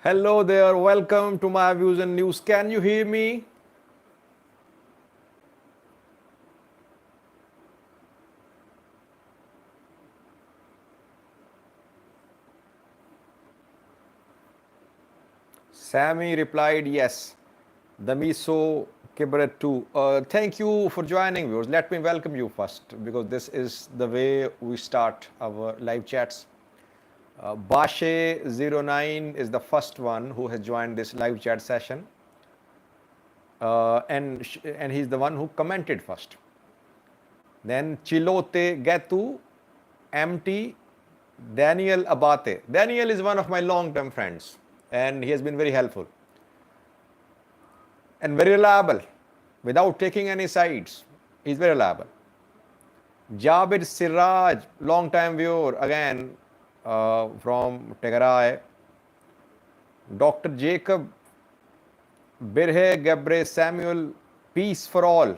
Hello there, welcome to my views and news. Can you hear me? Sammy replied yes. The miso kibret too. Thank you for joining, viewers. Let me welcome you first because this is the way we start our live chats. Bashe09 is the first one who has joined this live chat session. And he's the one who commented first. Then Chilote Getu, MT, Daniel Abate. Daniel is one of my long-term friends and he has been very helpful and very reliable without taking any sides. He's very reliable. Jabir Siraj, long-time viewer, again from Tigray. Dr. Jacob Birhe Gabre Samuel, peace for all.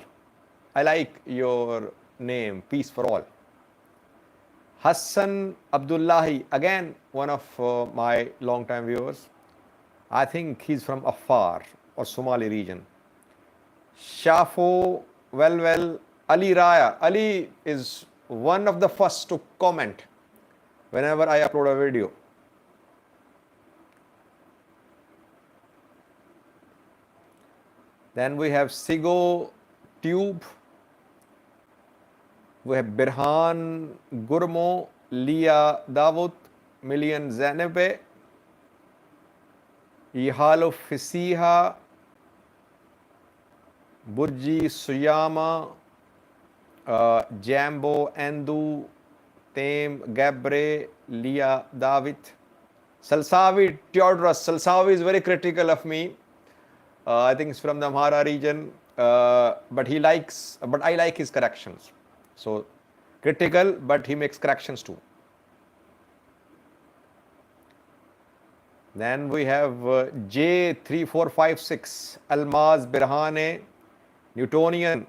I like your name, peace for all. Hassan Abdullahi, again one of my long-time viewers. I think he's from Afar or Somali region. Shafo, well, Ali Raya. Ali is one of the first to comment whenever I upload a video. Then we have Sigo Tube. We have Birhan Gurmo, Lia Davut, Million Zanebe, Ihalo Fisiha, Burji Suyama, Jambo Endu, Tem Gabre, Lia David, Salsavi Theodorus. Salsavi is very critical of me. I think it's from the Amhara region, but I like his corrections. So critical, but he makes corrections too. Then we have J3456, Almaz Birhane, Newtonian.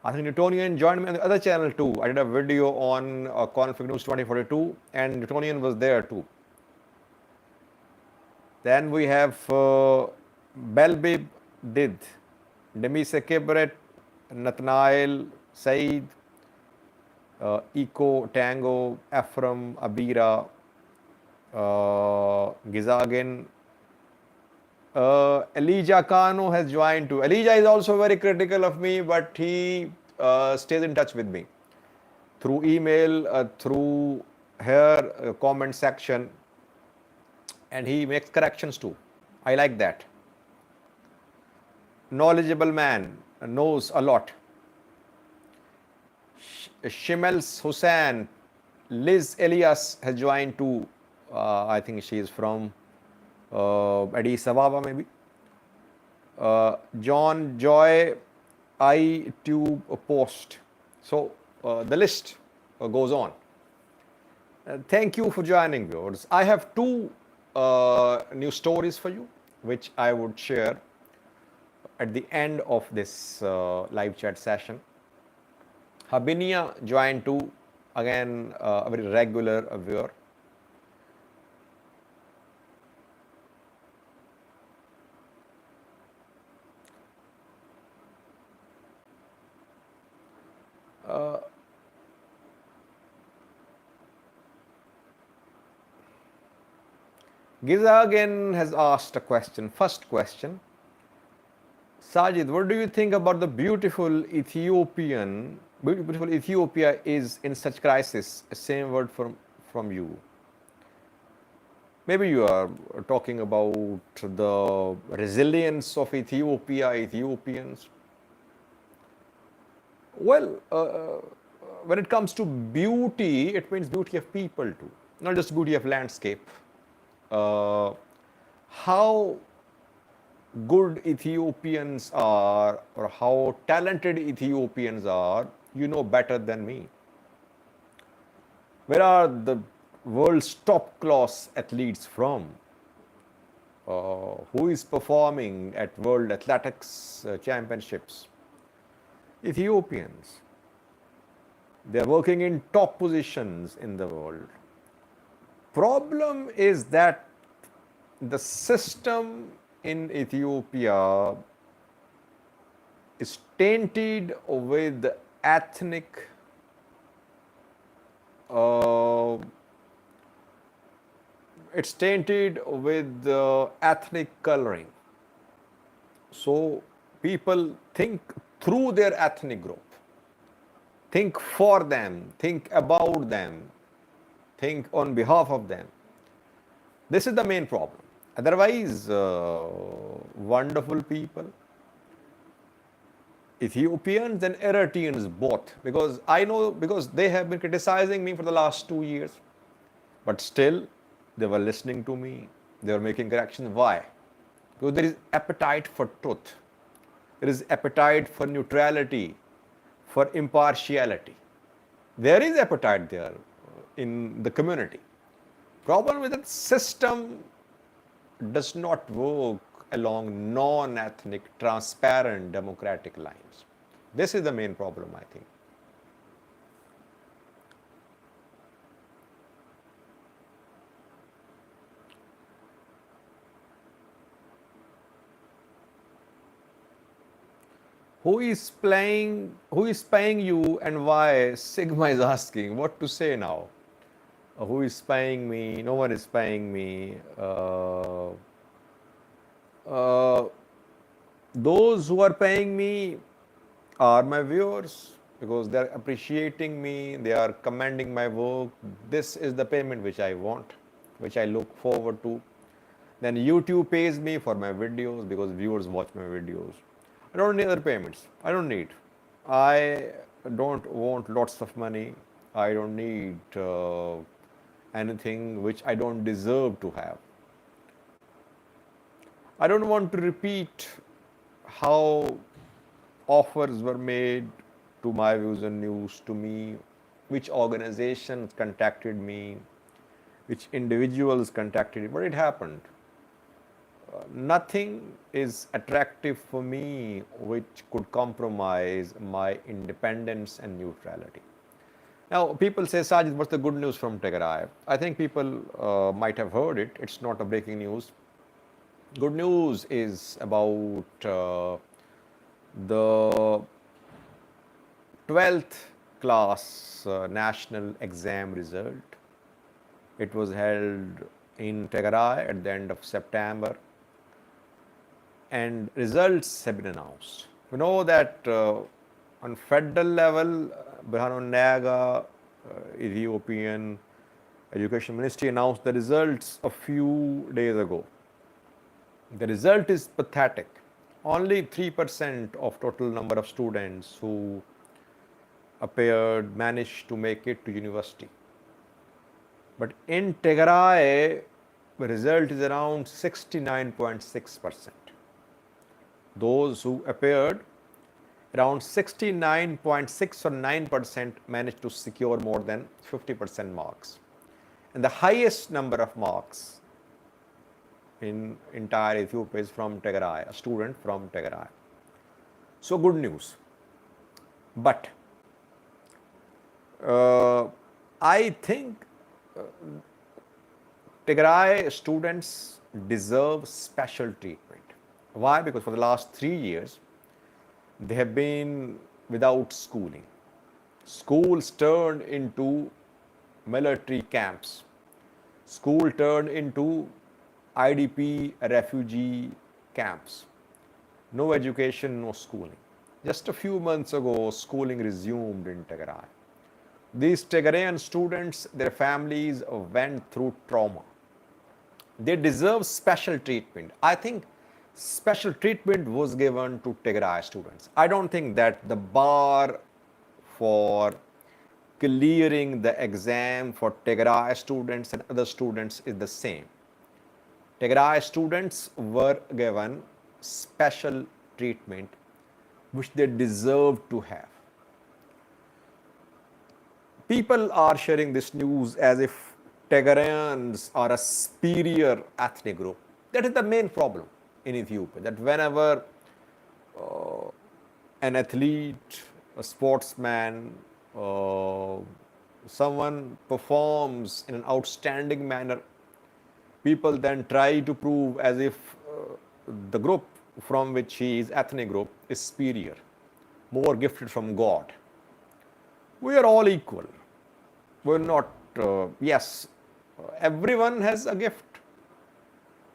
I think Newtonian joined me on the other channel too. I did a video on Config News 2042 and Newtonian was there too. Then we have Belbib Did, Demise Kibret, Nathanael, Said, Eco, Tango, Ephraim, Abira, Gizagin. Elijah Kano has joined too. Elijah is also very critical of me, but he stays in touch with me through email, through here comment section, and he makes corrections too. I like that. Knowledgeable man, knows a lot. Shimels Hussain, Liz Elias has joined too. I think she is from Addis Ababa maybe. John Joy, iTube post. So the list goes on. Thank you for joining, viewers. I have two new stories for you, which I would share at the end of this live chat session. Habinia joined too, again a very regular viewer. Giza again has asked a question. First question. Sajid, what do you think about the beautiful Ethiopia is in such crisis? Same word from you. Maybe you are talking about the resilience of Ethiopia, Ethiopians. Well, when it comes to beauty, it means beauty of people too, not just beauty of landscape. How good Ethiopians are or how talented Ethiopians are, you know better than me. Where are the world's top class athletes from? Who is performing at World Athletics Championships? Ethiopians. They are working in top positions in the world. Problem is that the system in Ethiopia is tainted with ethnic uh, it's tainted with ethnic coloring. So people think through their ethnic group, think for them, think about them, think on behalf of them. This is the main problem. Otherwise, wonderful people, Ethiopians and Eritreans both, because I know, because they have been criticizing me for the last 2 years, but still they were listening to me, they were making corrections. Why? Because there is appetite for truth, there is appetite for neutrality, for impartiality. There is appetite there in the community. Problem with that system does not work along non-ethnic, transparent, democratic lines. This is the main problem, I think. Who is paying you and why? Sigma is asking what to say now. Who is paying me? No one is paying me. Those who are paying me are my viewers, because they are appreciating me, they are commending my work. This is the payment which I want, which I look forward to. Then YouTube pays me for my videos because viewers watch my videos. I don't need other payments. I don't need. I don't want lots of money. I don't need anything which I don't deserve to have. I don't want to repeat how offers were made to my views and news, to me, which organizations contacted me, which individuals contacted me, but it happened. Nothing is attractive for me which could compromise my independence and neutrality. Now, people say, Sajid, what's the good news from Tigray? I think people might have heard it. It's not a breaking news. Good news is about the 12th class national exam result. It was held in Tigray at the end of September, and results have been announced. We know that on federal level, Birhanu Naga, Ethiopian Education Ministry, announced the results a few days ago. The result is pathetic. Only 3% of total number of students who appeared managed to make it to university. But in Tigray, the result is around 69.6%. Those who appeared, around 69.6 or 9% managed to secure more than 50% marks. And the highest number of marks in entire Ethiopia is from Tigray, a student from Tigray. So good news. But I think Tigray students deserve special treatment. Why? Because for the last 3 years, they have been without schooling. Schools turned into military camps. School turned into IDP refugee camps. No education, no schooling. Just a few months ago, schooling resumed in Tigray. These Tigrayan students, their families went through trauma. They deserve special treatment. I think special treatment was given to Tigray students. I don't think that the bar for clearing the exam for Tigray students and other students is the same. Tigray students were given special treatment which they deserve to have. People are sharing this news as if Tigrayans are a superior ethnic group. That is the main problem in Ethiopia, that whenever an athlete, a sportsman, someone performs in an outstanding manner, People then try to prove as if the group from which he is, ethnic group, is superior, more gifted from God. We are all equal. We're not, yes, everyone has a gift,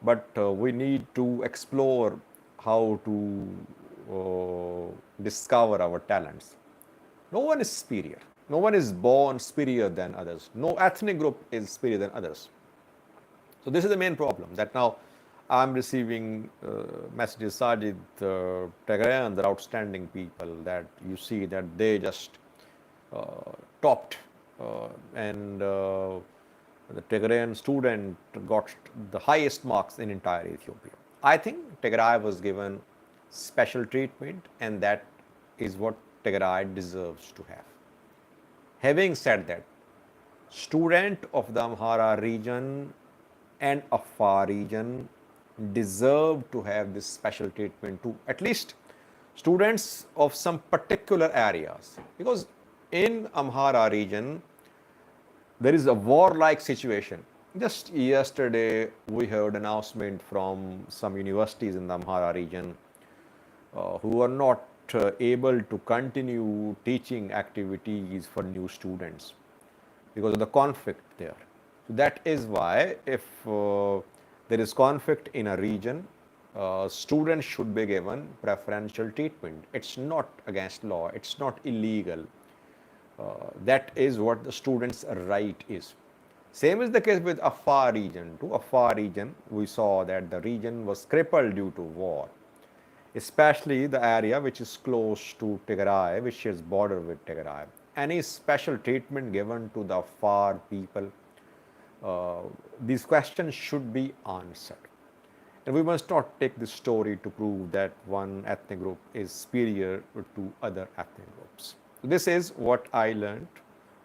but we need to explore how to discover our talents. No one is superior. No one is born superior than others. No ethnic group is superior than others. So this is the main problem, that now I'm receiving messages, Sajid, Tigrayan, they're outstanding people, that you see that they just topped and the Tigrayan student got the highest marks in entire Ethiopia. I think Tigray was given special treatment, and that is what Tigray deserves to have. Having said that, student of the Amhara region and Afar region deserve to have this special treatment too, at least students of some particular areas, because in Amhara region there is a warlike situation. Just yesterday we heard announcement from some universities in the Amhara region who are not able to continue teaching activities for new students because of the conflict there. So that is why if there is conflict in a region, students should be given preferential treatment. It's not against law, it's not illegal. That is what the students' right is. Same is the case with Afar region. To Afar region, we saw that the region was crippled due to war, especially the area which is close to Tigray, which shares border with Tigray. Any special treatment given to the Afar people, these questions should be answered. And we must not take this story to prove that one ethnic group is superior to other ethnic groups. This is what I learned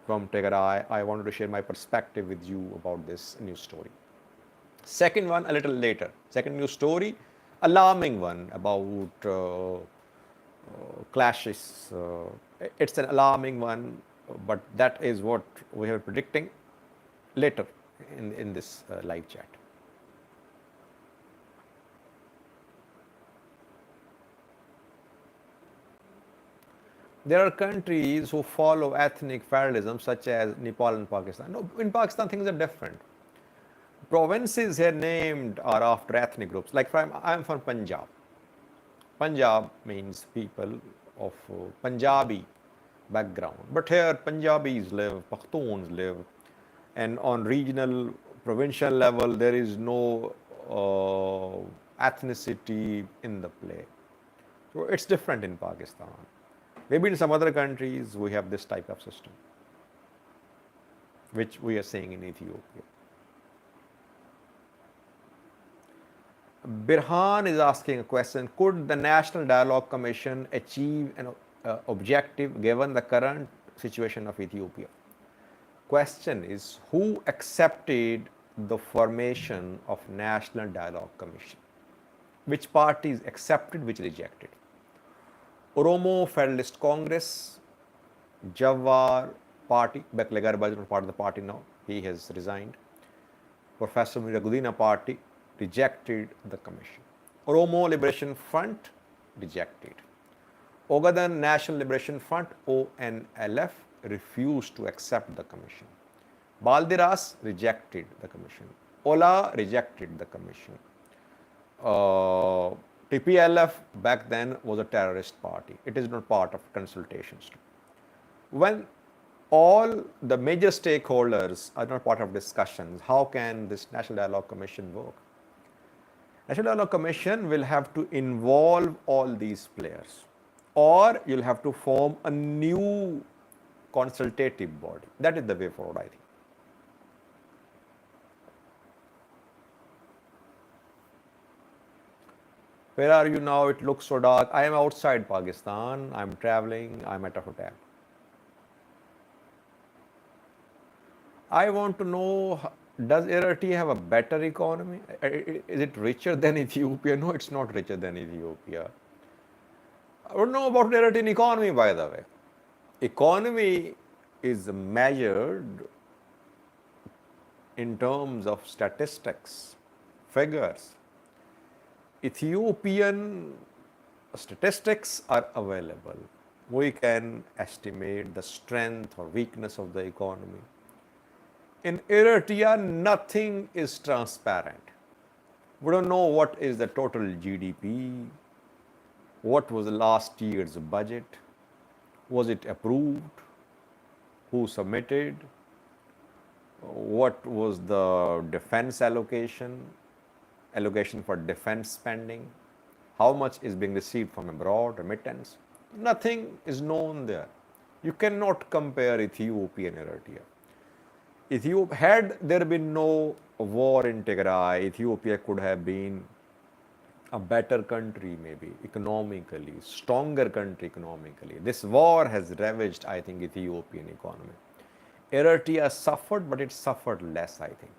from Tigray. I wanted to share my perspective with you about this news story. Second one, a little later. Second news story, alarming one about clashes. It's an alarming one, but that is what we are predicting later in this live chat. There are countries who follow ethnic federalism, such as Nepal and Pakistan. No, in Pakistan, things are different. Provinces here named are after ethnic groups. Like I'm from Punjab. Punjab means people of Punjabi background. But here, Punjabis live, Pakhtuns live, and on regional, provincial level, there is no ethnicity in the play. So it's different in Pakistan. Maybe in some other countries we have this type of system, which we are seeing in Ethiopia. Birhan is asking a question: could the National Dialogue Commission achieve an objective given the current situation of Ethiopia? Question is, who accepted the formation of National Dialogue Commission? Which parties accepted, which rejected? Oromo Federalist Congress, Jawar Party, Beklegar is not part of the party now, he has resigned. Professor Miragudina Party rejected the commission. Oromo Liberation Front rejected. Ogaden National Liberation Front, ONLF, refused to accept the commission. Baldiras rejected the commission. Ola rejected the commission. TPLF back then was a terrorist party. It is not part of consultations. When all the major stakeholders are not part of discussions, how can this National Dialogue Commission work? National Dialogue Commission will have to involve all these players, or you'll have to form a new consultative body. That is the way forward, I think. Where are you now? It looks so dark. I am outside Pakistan. I'm traveling. I'm at a hotel. I want to know, does Eritrea have a better economy? Is it richer than Ethiopia? No, it's not richer than Ethiopia. I don't know about Eritrean economy, by the way. Economy is measured in terms of statistics. figures. Ethiopian statistics are available. We can estimate the strength or weakness of the economy. In Eritrea, nothing is transparent. We don't know what is the total GDP, what was last year's budget, was it approved, who submitted, what was the defense allocation for defense spending, how much is being received from abroad, remittance. Nothing is known there. You cannot compare Ethiopia and Eritrea. Had there been no war in Tigray, Ethiopia could have been a better country, maybe economically, stronger country economically. This war has ravaged, I think, Ethiopian economy. Eritrea suffered, but it suffered less, I think.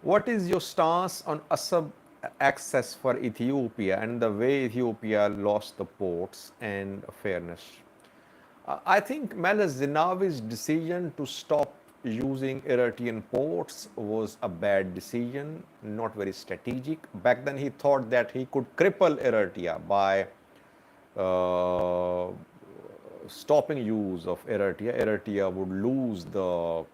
What is your stance on Assab access for Ethiopia and the way Ethiopia lost the ports and fairness? I think Meles Zenawi's decision to stop using Eritrean ports was a bad decision, not very strategic. Back then, he thought that he could cripple Eritrea by stopping use of Eritrea. Eritrea would lose the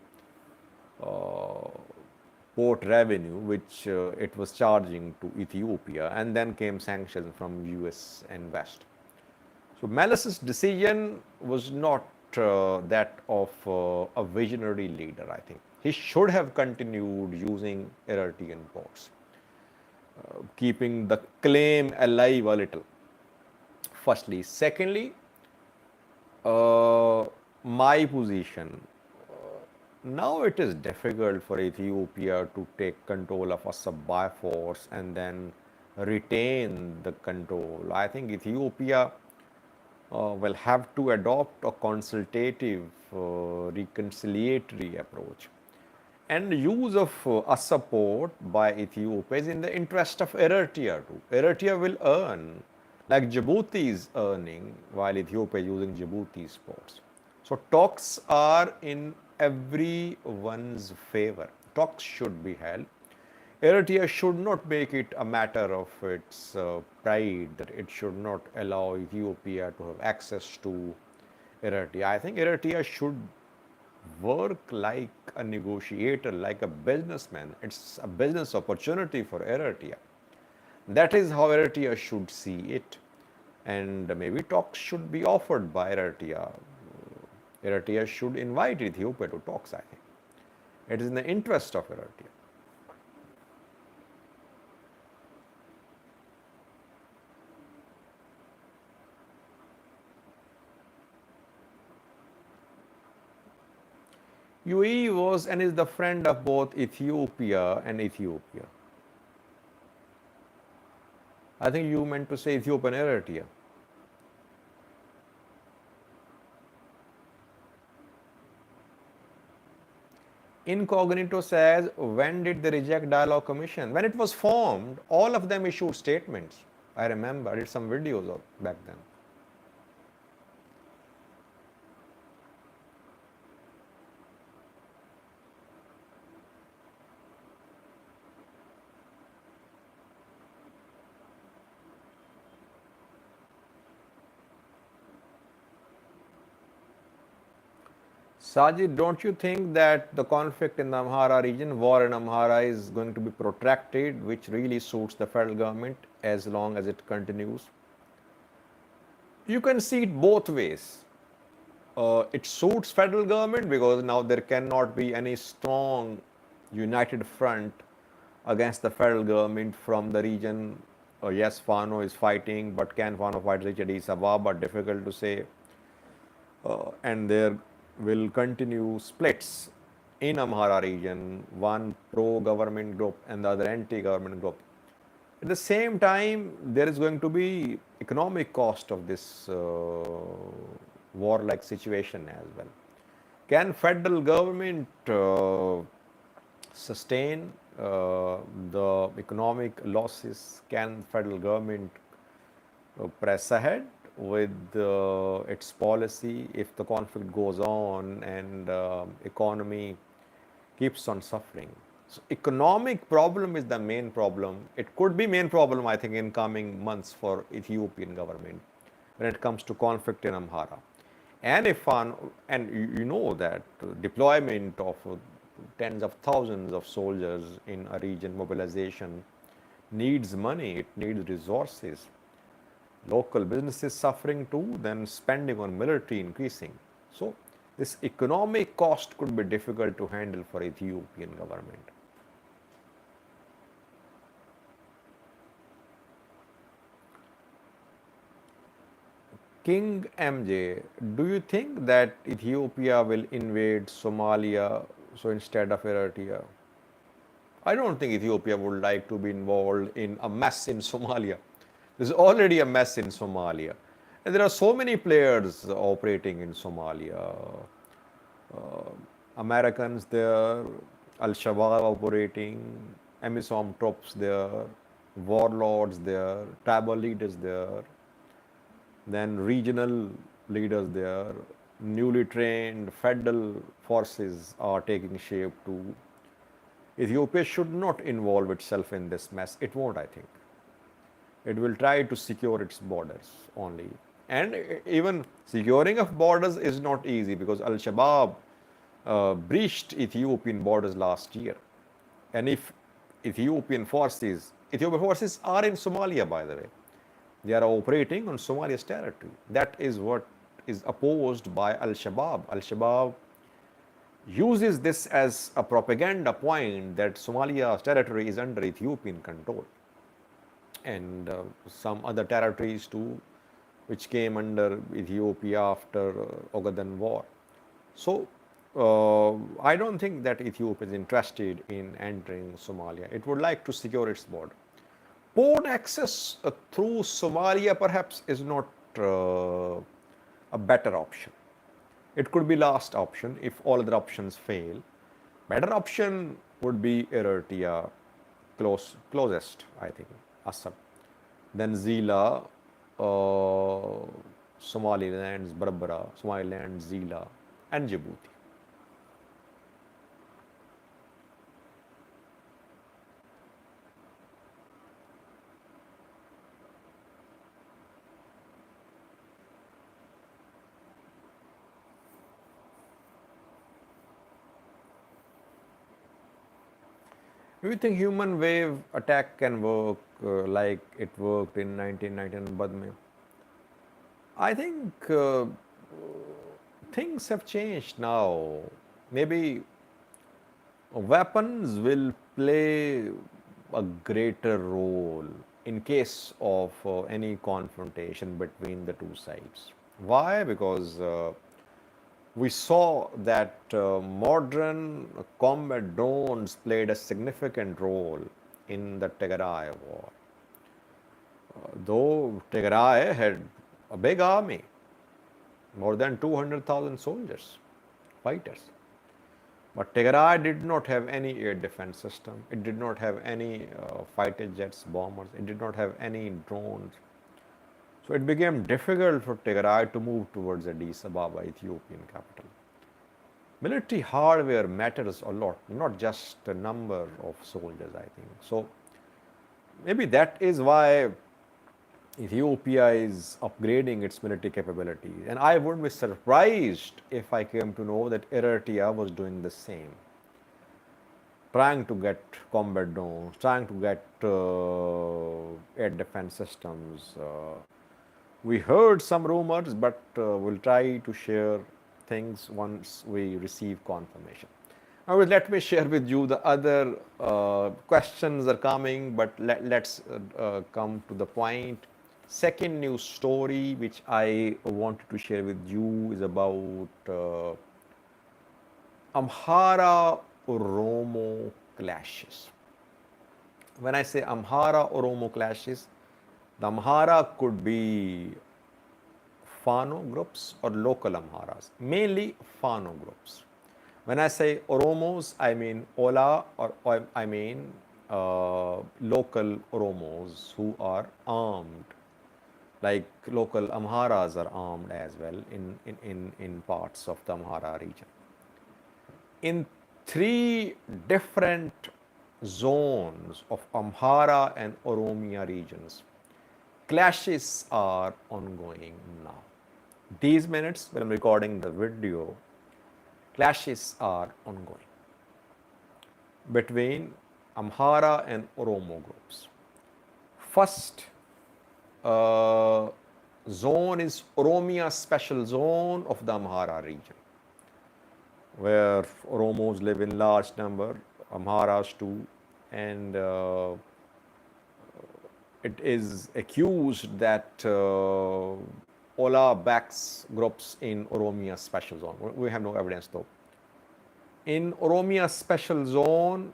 port revenue which it was charging to Ethiopia, and then came sanctions from US and West. So Meles' decision was not that of a visionary leader, I think. He should have continued using Eritrean ports, keeping the claim alive a little, firstly. Secondly, my position, now it is difficult for Ethiopia to take control of Assab by force and then retain the control. I think Ethiopia will have to adopt a consultative, reconciliatory approach. And use of Assab port by Ethiopia is in the interest of Eritrea too. Eritrea will earn like Djibouti is earning while Ethiopia is using Djibouti's ports. So talks are in everyone's favor. Talks should be held. Eritrea should not make it a matter of its pride that it should not allow Ethiopia to have access to Eritrea. I think Eritrea should work like a negotiator, like a businessman. It's a business opportunity for Eritrea. That is how Eritrea should see it. And maybe talks should be offered by Eritrea. Eritrea should invite Ethiopia to talks, I think. It is in the interest of Eritrea. UAE was and is the friend of both Ethiopia and Ethiopia. I think you meant to say Ethiopia and Eritrea. Incognito says, when did they reject Dialogue Commission? When it was formed, all of them issued statements. I remember, I did some videos of back then. Sajid, don't you think that the conflict in the Amhara region, war in Amhara, is going to be protracted, which really suits the federal government as long as it continues? You can see it both ways. It suits federal government because now there cannot be any strong united front against the federal government from the region. Yes, Fano is fighting, but can Fano fight reach Addis Ababa? Difficult to say. And there will continue splits in Amhara region, one pro-government group and the other anti-government group. At the same time, there is going to be economic cost of this war-like situation as well. Can federal government sustain the economic losses? Can federal government press ahead? with its policy if the conflict goes on and economy keeps on suffering. So economic problem is the main problem. It could be main problem, I think, in coming months for Ethiopian government when it comes to conflict in Amhara. And if and you know that deployment of tens of thousands of soldiers in a region, mobilization needs money, it needs resources. Local businesses suffering too, then spending on military increasing. So this economic cost could be difficult to handle for Ethiopian government. King MJ, do you think that Ethiopia will invade Somalia so instead of Eritrea? I don't think Ethiopia would like to be involved in a mess in Somalia. There's already a mess in Somalia. And there are so many players operating in Somalia. Americans there, Al Shabaab operating, AMISOM troops there, warlords there, tribal leaders there, then regional leaders there, newly trained federal forces are taking shape too. Ethiopia should not involve itself in this mess. It won't, I think. It will try to secure its borders only. And even securing of borders is not easy because Al Shabaab breached Ethiopian borders last year. And if Ethiopian forces are in Somalia, by the way, they are operating on Somalia's territory. That is what is opposed by Al Shabaab. Al Shabaab uses this as a propaganda point that Somalia's territory is under Ethiopian control. And some other territories too, which came under Ethiopia after Ogaden war. So I don't think that Ethiopia is interested in entering Somalia. It would like to secure its border. Port access through Somalia perhaps is not a better option. It could be last option if all other options fail. Better option would be Eritrea, closest, I think, Assam. Then Zila, Somaliland, Berbera, Somaliland, Zila, and Djibouti. Do you think human wave attack can work like it worked in 1999 Badme? I think things have changed now. Maybe weapons will play a greater role in case of any confrontation between the two sides. Why? Because we saw that modern combat drones played a significant role in the Tigray war. Though Tigray had a big army, more than 200,000 soldiers, fighters. But Tigray did not have any air defense system. It did not have any fighter jets, bombers. It did not have any drones. So it became difficult for Tigray to move towards Addis Ababa, Ethiopian capital. Military hardware matters a lot, not just the number of soldiers, I think. So maybe that is why Ethiopia is upgrading its military capability. And I would be surprised if I came to know that Eritrea was doing the same. Trying to get combat drones, trying to get air defense systems. We heard some rumors, but we'll try to share things once we receive confirmation. Now, let me share with you the other questions are coming, but let's come to the point. Second news story which I wanted to share with you is about Amhara-Oromo clashes. When I say Amhara-Oromo clashes, the Amhara could be Fano groups or local Amharas, mainly Fano groups. When I say Oromos, I mean Ola, or I mean local Oromos who are armed like local Amharas are armed as well in parts of the Amhara region. In three different zones of Amhara and Oromia regions, clashes are ongoing now. These minutes, when I'm recording the video, clashes are ongoing between Amhara and Oromo groups. First zone is Oromia special zone of the Amhara region, where Oromos live in large number, Amharas too, and it is accused that Ola backs groups in Oromia special zone. We have no evidence though. In Oromia special zone,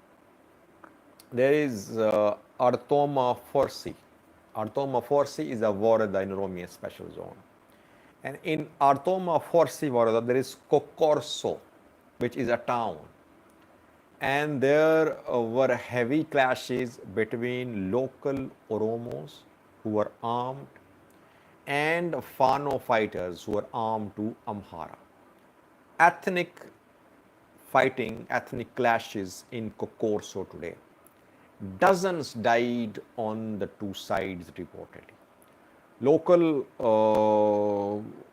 there is Artoma Forsi. Artoma Forsi is a Varada in Oromia special zone. And in Artoma Forsi Varada, there is Kokorso, which is a town. And there were heavy clashes between local Oromos who were armed and Fano fighters who were armed to Amhara. Ethnic fighting, ethnic clashes in Kokorso today. Dozens died on the two sides reportedly. Local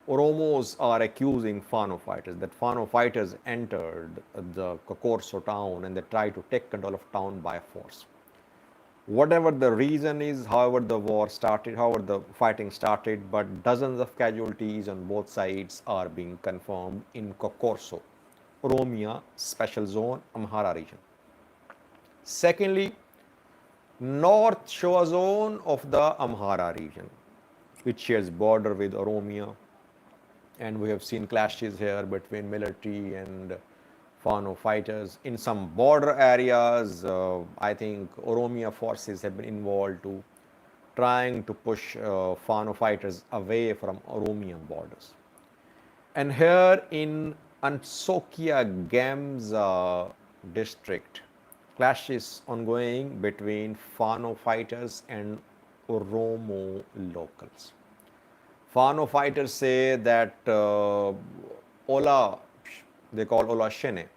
Oromos are accusing Fano fighters that Fano fighters entered the Kokorso town and they tried to take control of town by force. Whatever the reason is, however the war started, however the fighting started, but dozens of casualties on both sides are being confirmed in Kokorso, Oromia Special Zone, Amhara region. Secondly, North Shoa Zone of the Amhara region, which shares border with Oromia, and we have seen clashes here between military and Fano fighters. In some border areas, I think Oromia forces have been involved to trying to push Fano fighters away from Oromian borders. And here in Ansokia Gamza district, clashes ongoing between Fano fighters and Oromo locals. Fano fighters say that Ola, they call Ola Shene.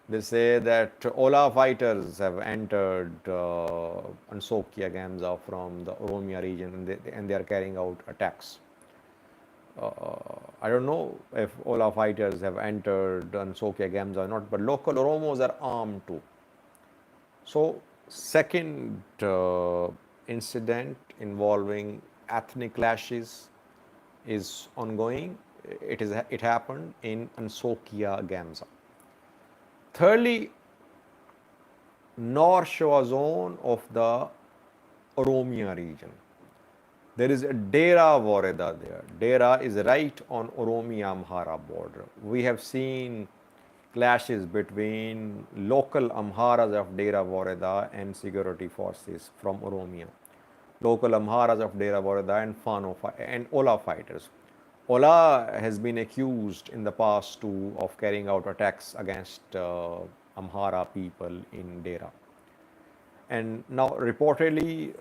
They say that Ola fighters have entered Ansokia Gamza from the Oromia region and they are carrying out attacks. I don't know if Ola fighters have entered Ansokia Gamza or not, but local Oromos are armed too. So, second incident involving ethnic clashes is ongoing. It happened in Ansokia Gamza. Thirdly, North Shoa zone of the Oromia region. There is a Dera Vareda there. Dera is right on Oromia-Amhara border. We have seen clashes between local Amharas of Dera Vareda and security forces from Oromia. Local Amharas of Dera Vareda and Fano and Ola fighters. Ola has been accused in the past too of carrying out attacks against Amhara people in Dera. And now reportedly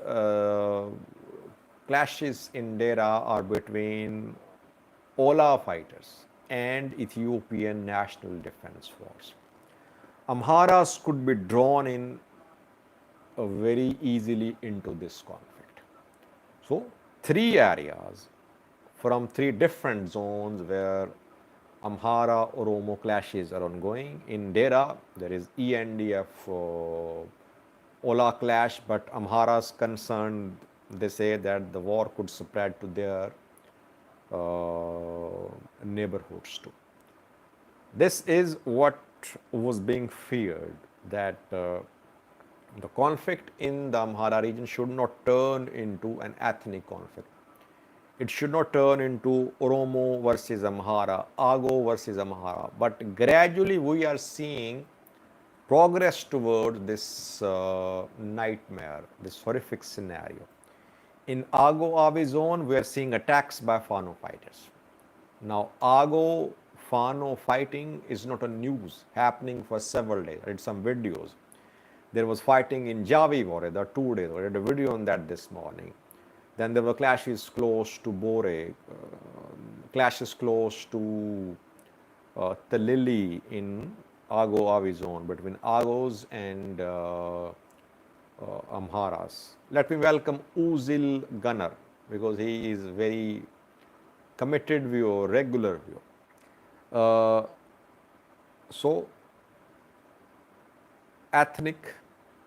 clashes in Dera are between Ola fighters and Ethiopian National Defense Force. Amharas could be drawn in very easily into this conflict. So, three areas from three different zones where Amhara-Oromo clashes are ongoing. In Dera, there is ENDF Ola clash, but Amhara's concerned, they say that the war could spread to their neighborhoods too. This is what was being feared, that the conflict in the Amhara region should not turn into an ethnic conflict. It should not turn into Oromo versus Amhara, Ago versus Amhara, but gradually we are seeing progress towards this nightmare, this horrific scenario. In Ago-Avi zone, we are seeing attacks by Fano fighters. Now, Ago Fano fighting is not a news happening for several days. I read some videos. There was fighting in Javi Vareda 2 days. I read a video on that this morning. Then there were clashes close to Bore, clashes close to Talili in Ago-Avi zone between Agos and Amharas. Let me welcome Uzil Gunner because he is very committed viewer, regular viewer. So, ethnic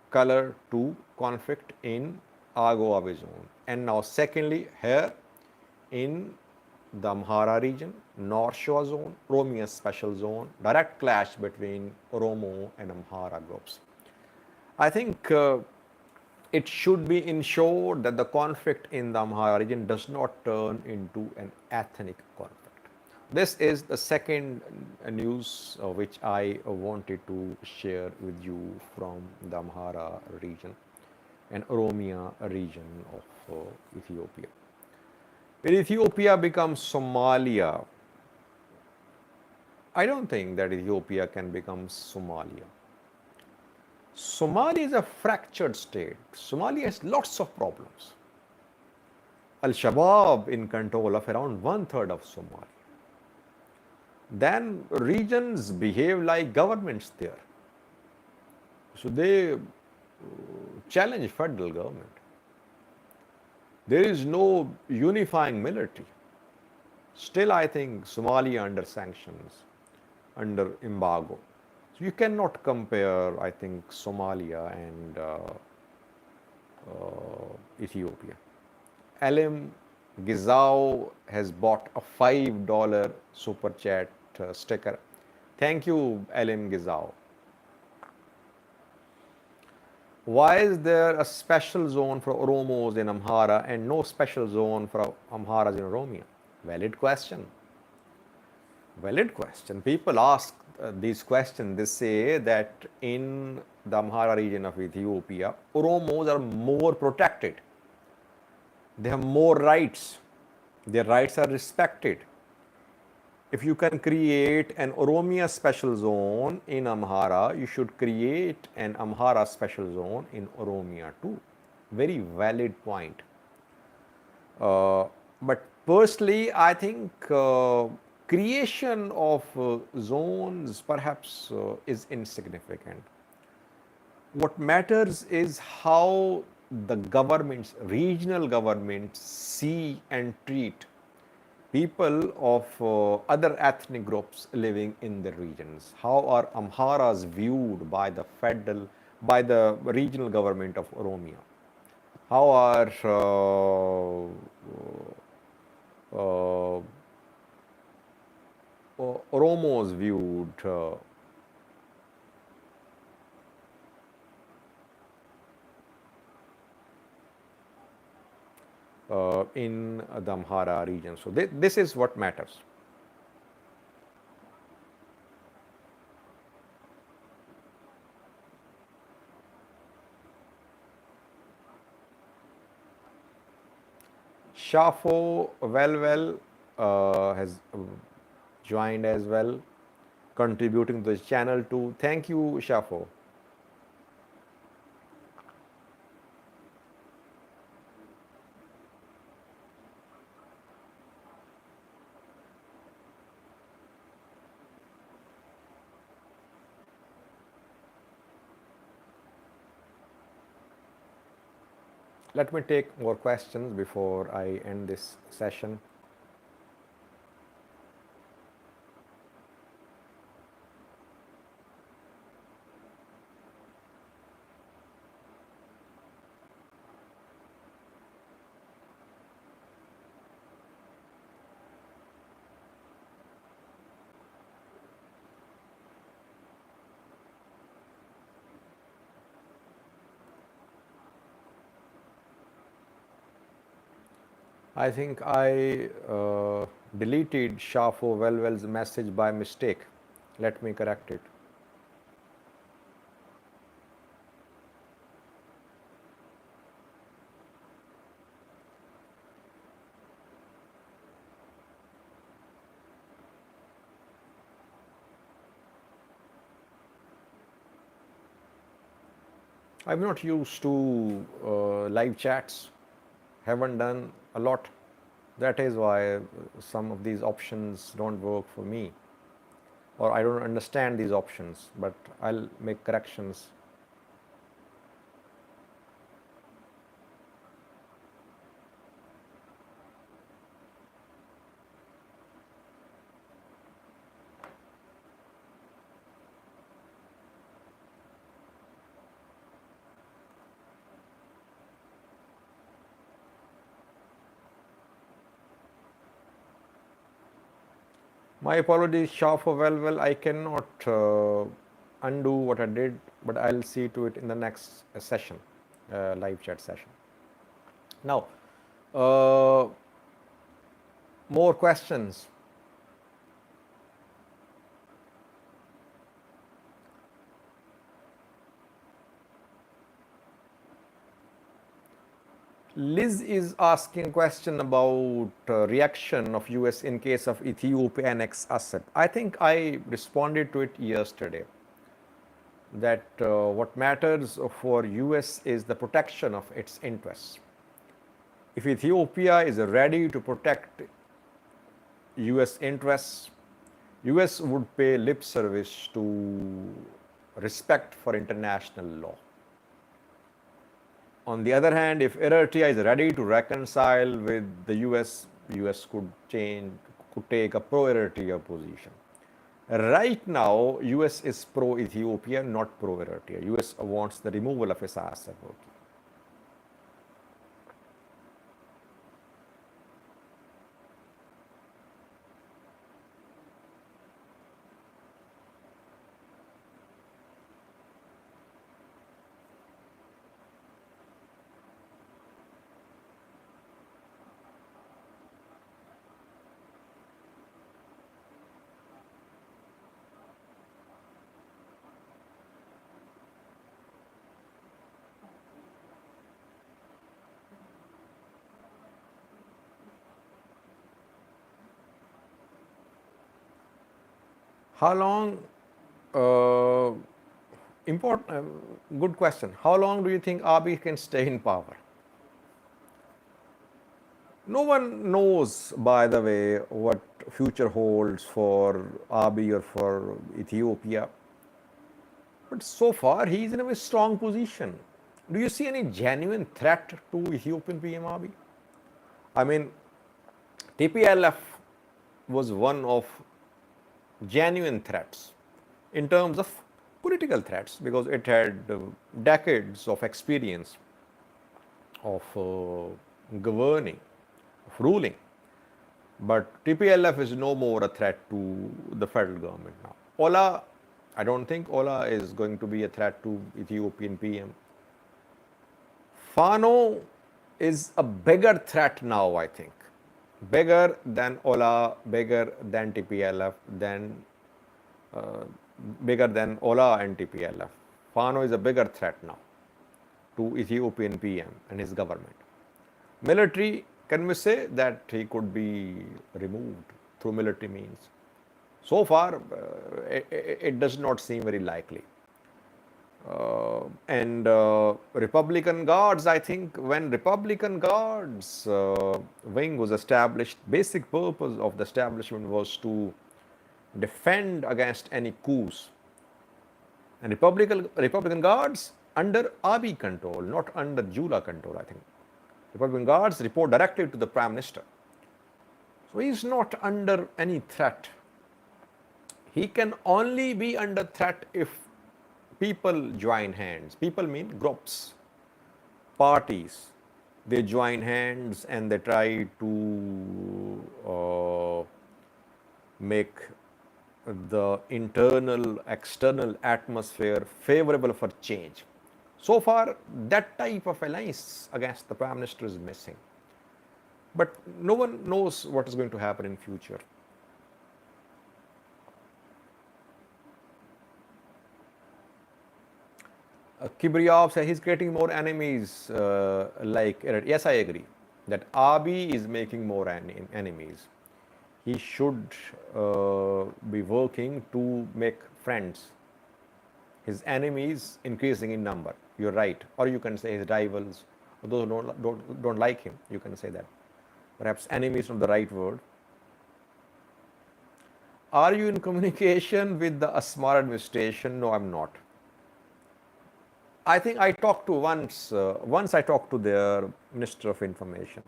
color to conflict in Ago-Avi zone. And now secondly, here in the Amhara region, North Shore zone, Oromia special zone, direct clash between Oromo and Amhara groups. I think it should be ensured that the conflict in the Amhara region does not turn into an ethnic conflict. This is the second news which I wanted to share with you from the Amhara region and Oromia region of Ethiopia. When Ethiopia becomes Somalia, I don't think that Ethiopia can become Somalia. Somalia is a fractured state. Somalia has lots of problems. Al-Shabaab in control of around 1/3 of Somalia. Then regions behave like governments there. So they challenge federal government. There is no unifying military. Still, I think Somalia under sanctions, under embargo. So you cannot compare, I think, Somalia and Ethiopia. LM Gizao has bought a $5 super chat sticker. Thank you, LM Gizao. Why is there a special zone for Oromos in Amhara and no special zone for Amharas in Oromia? Valid question. Valid question. People ask these questions. They say that in the Amhara region of Ethiopia, Oromos are more protected. They have more rights. Their rights are respected. If you can create an Oromia special zone in Amhara, you should create an Amhara special zone in Oromia too. Very valid point. But personally, I think creation of zones perhaps is insignificant. What matters is how the governments, regional governments, see and treat people of other ethnic groups living in the regions. How are Amharas viewed by the federal, by the regional government of Oromia? How are Oromos viewed? In the Amhara region. So this is what matters. Shafo has joined as well, contributing to the channel too. Thank you, Shafo. Let me take more questions before I end this session. I think I deleted Shafo Wellwell's message by mistake. Let me correct it. I'm not used to live chats. haven't done a lot. That is why some of these options don't work for me, or I don't understand these options, but I'll make corrections. My apologies, Shah, for well, I cannot undo what I did, but I'll see to it in the next session, live chat session. Now, uh, more questions. Liz is asking a question about reaction of US in case of Ethiopia annex Assad. I think I responded to it yesterday that what matters for US is the protection of its interests. If Ethiopia is ready to protect US interests, US would pay lip service to respect for international law. On the other hand, if Eritrea is ready to reconcile with the US could take a pro-Eritrea position. Right now, US is pro-Ethiopia, not pro-Eritrea. US wants the removal of Isaias Afwerki. How long? Uh, good question. How long do you think Abiy can stay in power? No one knows, by the way, what future holds for Abiy or for Ethiopia. But so far, he is in a very strong position. Do you see any genuine threat to Ethiopian PM Abiy? I mean, TPLF was one of genuine threats in terms of political threats because it had decades of experience of governing, of ruling. But TPLF is no more a threat to the federal government now. Ola, I don't think Ola is going to be a threat to Ethiopian PM. Fano is a bigger threat now, I think. Bigger than Ola, bigger than TPLF, uh, bigger than Ola and TPLF. Fano is a bigger threat now to Ethiopian PM and his government. Military, can we say that he could be removed through military means? So far, it does not seem very likely. And Republican Guards, I think when Republican Guards wing was established, basic purpose of the establishment was to defend against any coups. And Republican Guards under Abiy control, not under Jula control, I think. Republican Guards report directly to the Prime Minister. So he is not under any threat. He can only be under threat if people join hands. People mean groups, parties. They join hands and they try to make the internal, external atmosphere favorable for change. So far, that type of alliance against the Prime Minister is missing. But no one knows what is going to happen in future. Kibriyov said he's creating more enemies like Eritrea. Yes, I agree that Abiy is making more enemies. He should be working to make friends. His enemies increasing in number. You're right. Or you can say his rivals Those who don't like him, you can say that. Perhaps enemy is not the right word. Are you in communication with the Asmara administration? No, I'm not. I think I talked to once I talked to their Minister of Information.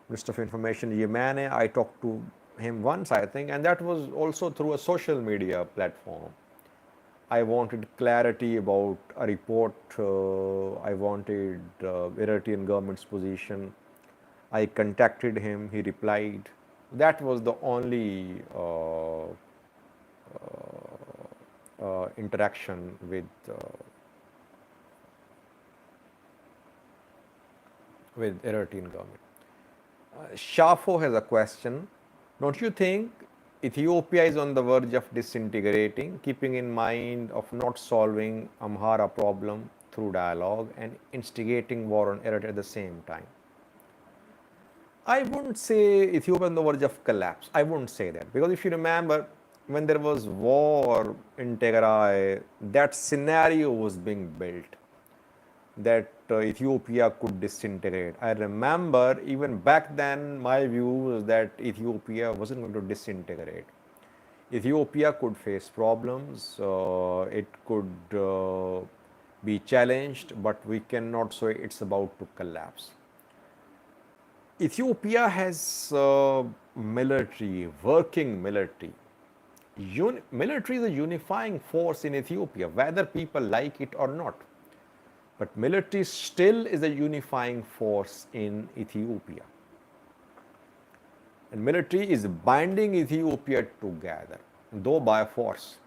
Minister of Information, Yemane, I talked to him once, I think, and that was also through a social media platform. I wanted clarity about a report. I wanted Eritrean government's position. I contacted him. He replied. That was the only interaction with Eritrean government. Shafo has a question. Don't you think Ethiopia is on the verge of disintegrating, keeping in mind of not solving Amhara problem through dialogue and instigating war on Eritrea at the same time? I wouldn't say Ethiopia on the verge of collapse. I wouldn't say that, because if you remember, when there was war in Tigray, that scenario was being built that Ethiopia could disintegrate. I remember even back then, my view was that Ethiopia wasn't going to disintegrate. Ethiopia could face problems, it could be challenged, but we cannot say it's about to collapse. Ethiopia has military, working military. Military is a unifying force in Ethiopia, whether people like it or not. But military still is a unifying force in Ethiopia. And military is binding Ethiopia together, though by force.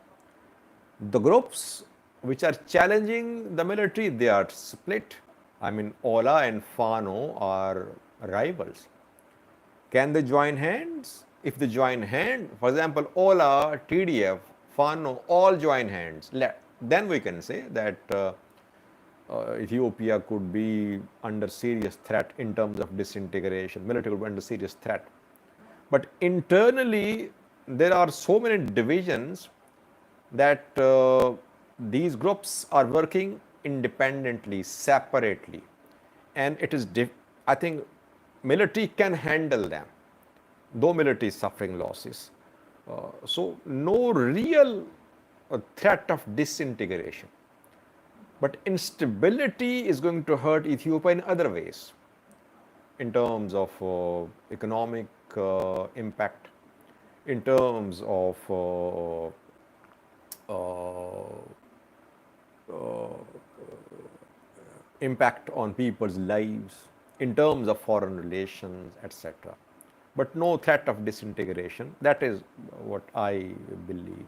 The groups which are challenging the military, they are split. I mean, Ola and Fano are rivals. Can they join hands? If they join hands, for example, Ola, TDF, Fano, all join hands, then we can say that Ethiopia could be under serious threat in terms of disintegration. Military could be under serious threat. But internally, there are so many divisions that these groups are working independently, separately. And it is, I think, military can handle them, though military is suffering losses. So no real threat of disintegration. But instability is going to hurt Ethiopia in other ways, in terms of economic impact, in terms of impact on people's lives, in terms of foreign relations, etc. But no threat of disintegration. That is what I believe.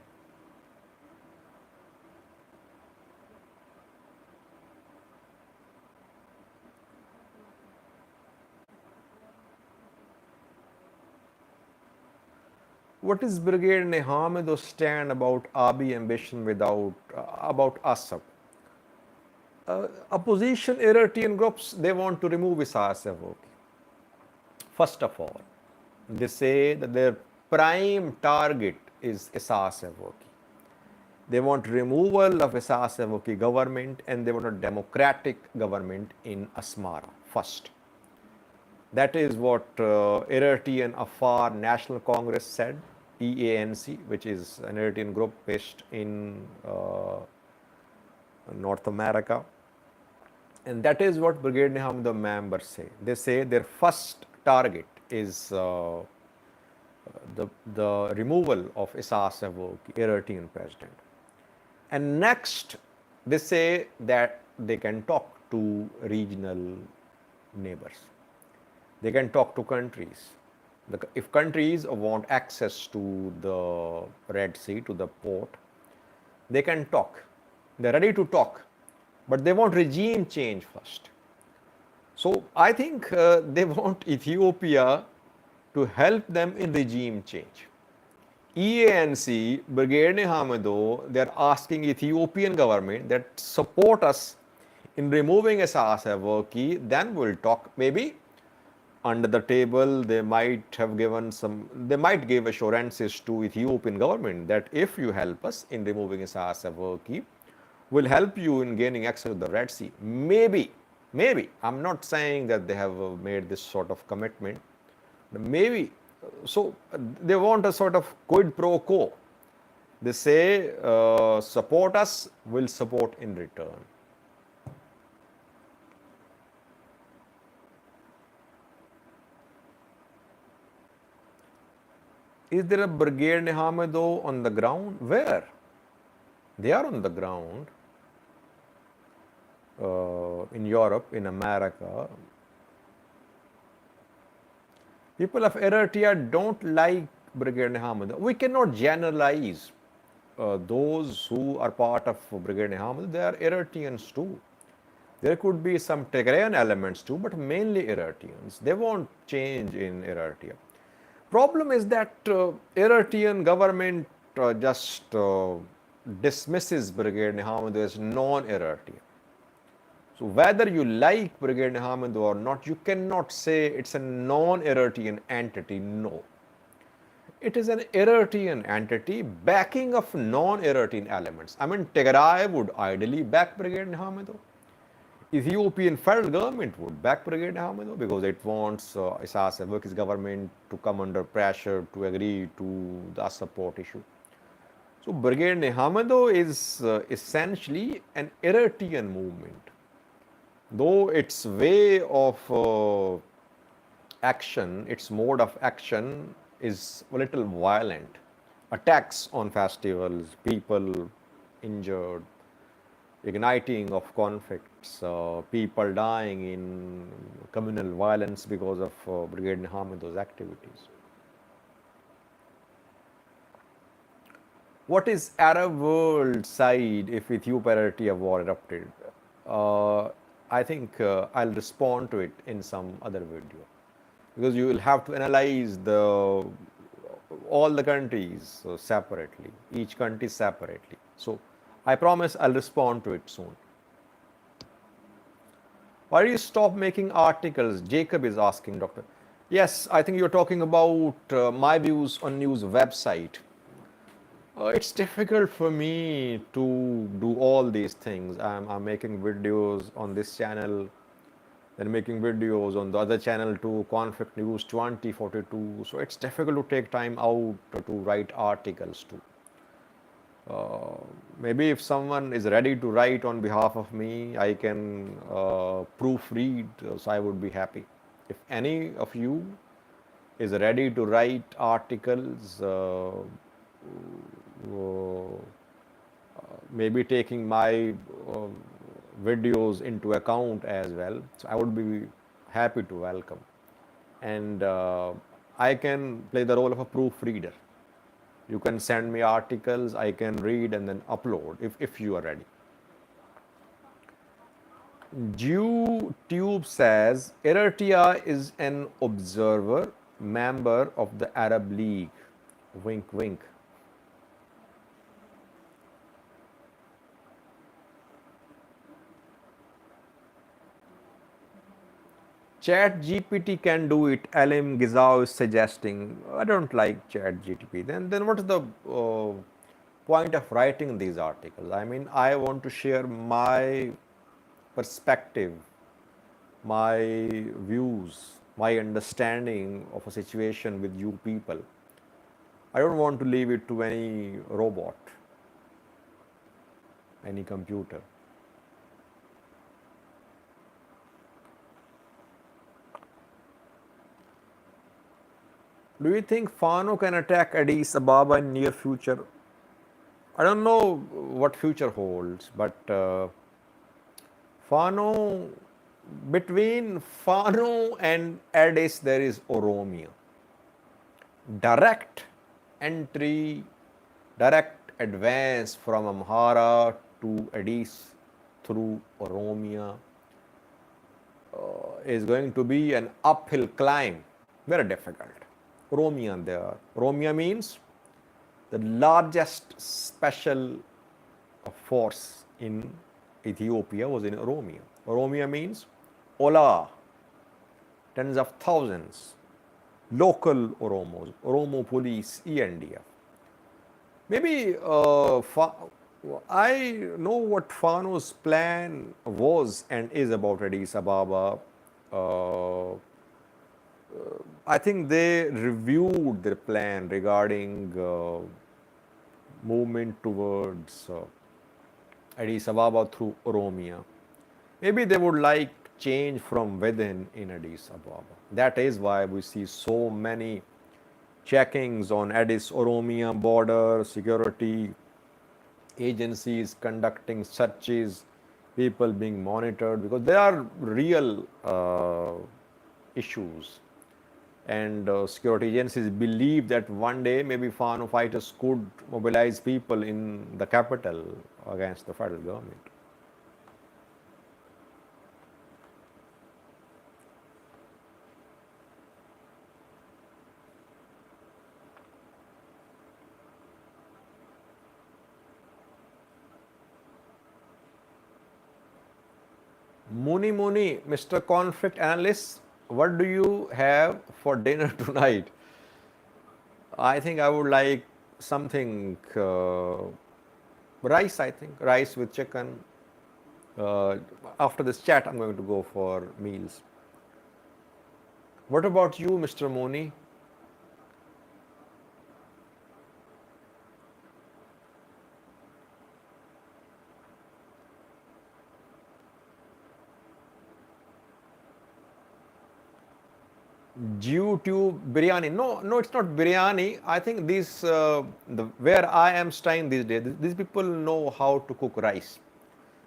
What is Brigade Nehamido's stand about Abiy ambition about Assad? Opposition Eritrean groups, they want to remove Isaias Afwerki. First of all, they say that their prime target is Isaias Afwerki. They want removal of Isaias Afwerki government, and they want a democratic government in Asmara first. That is what Eritrean Afar National Congress said, EANC, which is an Eritrean group based in North America. And that is what Brigade Nehamido members say. They say their first target is the removal of Isaias Afwerki, Eritrean president. And next, they say that they can talk to regional neighbors. They can talk to countries. If countries want access to the Red Sea, to the port, they can talk. They're ready to talk, but they want regime change first. So I think they want Ethiopia to help them in regime change. EANC, Brigade Nehamido, they're asking Ethiopian government that support us in removing Isaias Afwerki, then we'll talk. Maybe under the table, they might give assurances to Ethiopian government that if you help us in removing Isaias Afwerki, we'll help you in gaining access to the Red Sea. Maybe Maybe, I'm not saying that they have made this sort of commitment, but maybe, they want a sort of quid pro quo. They say, support us, we'll support in return. Is there a Brigade Nehamado on the ground? Where? They are on the ground in Europe, in America. People of Eritrea don't like Brigade Nehamado. We cannot generalize those who are part of Brigade Nehamado. They are Eritreans too. There could be some Tigrayan elements too, but mainly Eritreans. They won't change in Eritrea. Problem is that Eritrean government just dismisses Brigade Nehamado as non-Eritrean. So whether you like Brigade Nehamado or not, you cannot say it's a non-Eritrean entity. No. It is an Eritrean entity backing of non-Eritrean elements. I mean, Tigray would ideally back Brigade Nehamado. Ethiopian federal government would back Brigade Nehamado because it wants Isaias Afwerki's government to come under pressure to agree to the support issue. So Brigade Nehamado is essentially an Eritrean movement, though its way of action, its mode of action is a little violent. Attacks on festivals, people injured, igniting of conflicts, people dying in communal violence because of Brigade Nehamado's activities. What is Arab world side if Ethiopia-Eritrea war erupted? I think I'll respond to it in some other video, because you will have to analyze all the countries separately, each country separately. So I promise I'll respond to it soon. Why do you stop making articles? Jacob is asking, Doctor. Yes, I think you're talking about my views on news website. It's difficult for me to do all these things. I'm making videos on this channel, then making videos on the other channel too, Conflict News 2042. So it's difficult to take time out to write articles too. Maybe if someone is ready to write on behalf of me, I can proofread, so I would be happy. If any of you is ready to write articles, maybe taking my videos into account as well, so I would be happy to welcome. And I can play the role of a proofreader. You can send me articles, I can read and then upload if you are ready. YouTube says Eritrea is an observer, member of the Arab League. Wink, wink. Chat GPT can do it, Alim Gizao is suggesting. I don't like Chat GPT. Then what is the point of writing these articles? I mean, I want to share my perspective, my views, my understanding of a situation with you people. I don't want to leave it to any robot, any computer. Do you think Fano can attack Addis Ababa in near future? I don't know what future holds, but Fano, between Fano and Addis there is Oromia. Direct entry, direct advance from Amhara to Addis through Oromia is going to be an uphill climb, very difficult. Oromia there. Oromia means the largest special force in Ethiopia was in Oromia. Oromia means Ola, tens of thousands, local Oromos, Oromo police, ENDF. Maybe I know what Fano's plan was and is about Addis Ababa. Uh, I think they reviewed their plan regarding movement towards Addis Ababa through Oromia. Maybe they would like change from within in Addis Ababa. That is why we see so many checkings on Addis Oromia border, security agencies conducting searches, people being monitored, because there are real issues. And security agencies believe that one day maybe Fano fighters could mobilize people in the capital against the federal government. Muni, Mr. Conflict Analyst, what do you have for dinner tonight? I think I would like something rice. I think rice with chicken. Uh, After this chat, I'm going to go for meals. What about you, Mr. Moni? Due to biryani? No, no, it's not biryani. I think these where I am staying these days, these people know how to cook rice.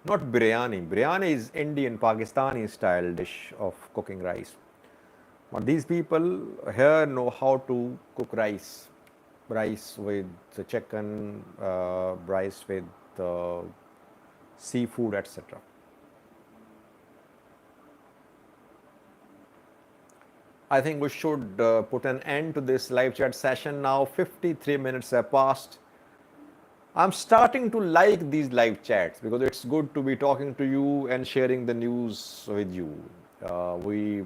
Not biryani. Biryani is Indian, Pakistani style dish of cooking rice. But these people here know how to cook rice. Rice with the chicken, rice with seafood, etc. I think we should put an end to this live chat session now. 53 minutes have passed. I'm starting to like these live chats because it's good to be talking to you and sharing the news with you. We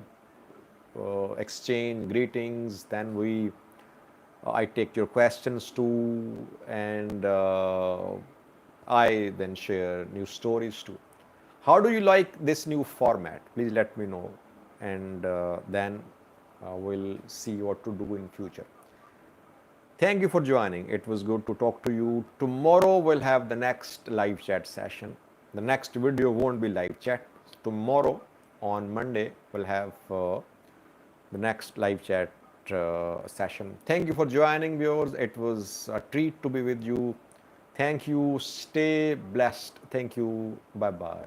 exchange greetings, then I take your questions too, and I then share new stories too. How do you like this new format? Please let me know, and then we'll see what to do in future. Thank you for joining. It was good to talk to you. Tomorrow we'll have the next live chat session. The next video won't be live chat. Tomorrow on Monday we'll have the next live chat session. Thank you for joining, viewers. It was a treat to be with you. Thank you. Stay blessed. Thank you. Bye bye.